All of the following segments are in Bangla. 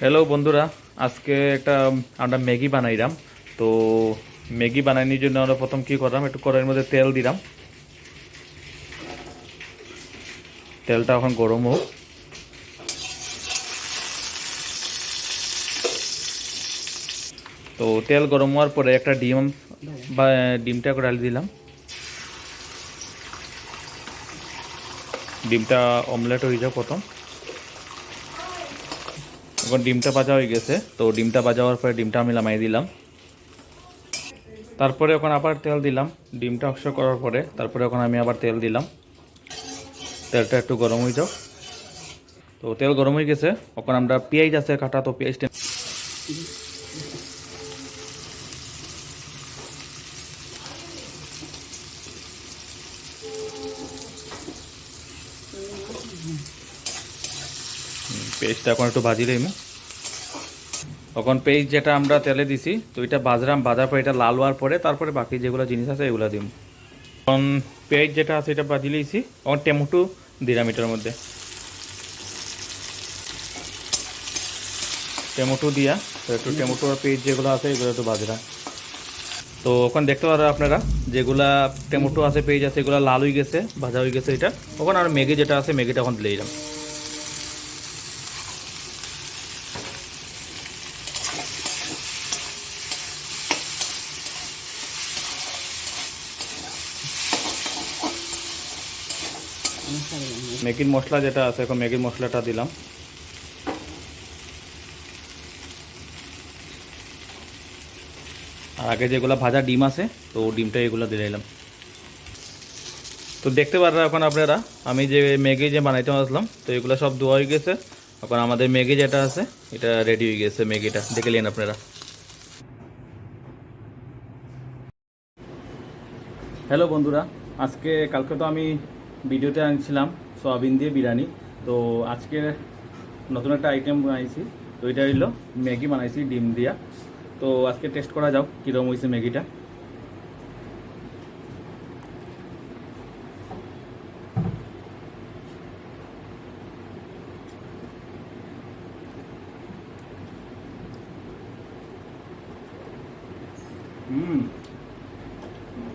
হ্যালো বন্ধুরা, আজকে আমরা ম্যাগি বানাইলাম। তো ম্যাগি বানানোর জন্য আমরা প্রথম কি করলাম, একটু কড়াইয়ের মধ্যে তেল দিলাম। তেলটা এখন গরম হোক। তো তেল গরম হওয়ার পরে একটা ডিমটা করে ঢালি দিলাম। ডিমটা অমলেট হয়ে যাও প্রথম। এখন ডিমটা ভাজা হয়ে গেছে, তো ডিমটা ভাজা হওয়ার পরে ডিমটা আমি নামাই দিলাম। তারপরে এখন আবার তেল দিলাম। ডিমটা অক্ষ করার পরে তারপরে এখন আমি আবার তেল দিলাম। তেলটা একটু গরম হয়ে যাও। তো তেল গরম হয়ে গেছে, এখন আমরা পেঁয়াজ আছে কাটা, তো পেঁয়াজটা পেঁয়াজটা এখন একটু ভাজি লইমু। তখন পেঁয়াজ যেটা আমরা তেলে দিছি, তো এটা ভাজার পরে এটা লাল হওয়ার পরে তারপরে বাকি যেগুলো জিনিস আছে এগুলো দিম। এখন পেঁয়াজ যেটা আছে এটা ভাজি লইছি, এখন টমেটো দিলাম এটার মধ্যে। টমেটো দিয়া তো একটু টমেটো আর পেঁয়াজ যেগুলো আছে এগুলো একটু ভাজলাম। তো ওখানে দেখতে পারেন আপনারা, যেগুলা টমেটো আছে পেঁয়াজ আছে এগুলো লাল হয়ে গেছে, ভাজা হয়ে গেছে। এটা ওখানে আর ম্যাগি যেটা আছে ম্যাগিটা এখন দিলে দিলাম। ম্যাগির মশলা যেটা আছে এখন ম্যাগির মশলাটা দিলাম। আর আগে যেগুলো ভাজা ডিম আছে, তো ডিমটা এগুলো দিয়ে দিলাম। তো দেখতে পারেন এখন আপনারা, আমি যে ম্যাগি যে বানাইতে আসলাম, তো এগুলো সব ধোয়া হয়ে গেছে। এখন আমাদের ম্যাগি যেটা আছে এটা রেডি হয়ে গেছে। ম্যাগিটা দেখে নিন আপনারা। হ্যালো বন্ধুরা, কালকে তো আমি ভিডিওতে আনছিলাম সয়াবিন দিয়ে বিরিয়ানি। তো আজকে নতুন একটা আইটেম বানাইছি। তো এটা হইলো ম্যাগি বানাইছি ডিম দিয়া। তো আজকে টেস্ট করা যাও কীরকম হয়েছে ম্যাগিটা।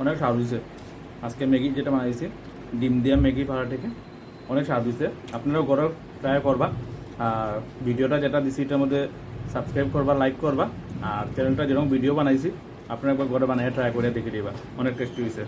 অনেক স্বাদ হয়েছে। আজকে ম্যাগি যেটা বানাইছি ডিম দিয়া ম্যাগি ভাড়া থেকে অনেক স্বাদ হয়েছে। আপনারাও ঘরে ট্রাই করবা। আর ভিডিওটা যেটা দিছি এটার মধ্যে সাবস্ক্রাইব করবা, লাইক করবা। আর চ্যানেলটা যেরকম ভিডিও বানাইছি আপনারা একবার ঘরে বানিয়ে ট্রাই করে দেখে দিবা, অনেক টেস্টি হয়েছে।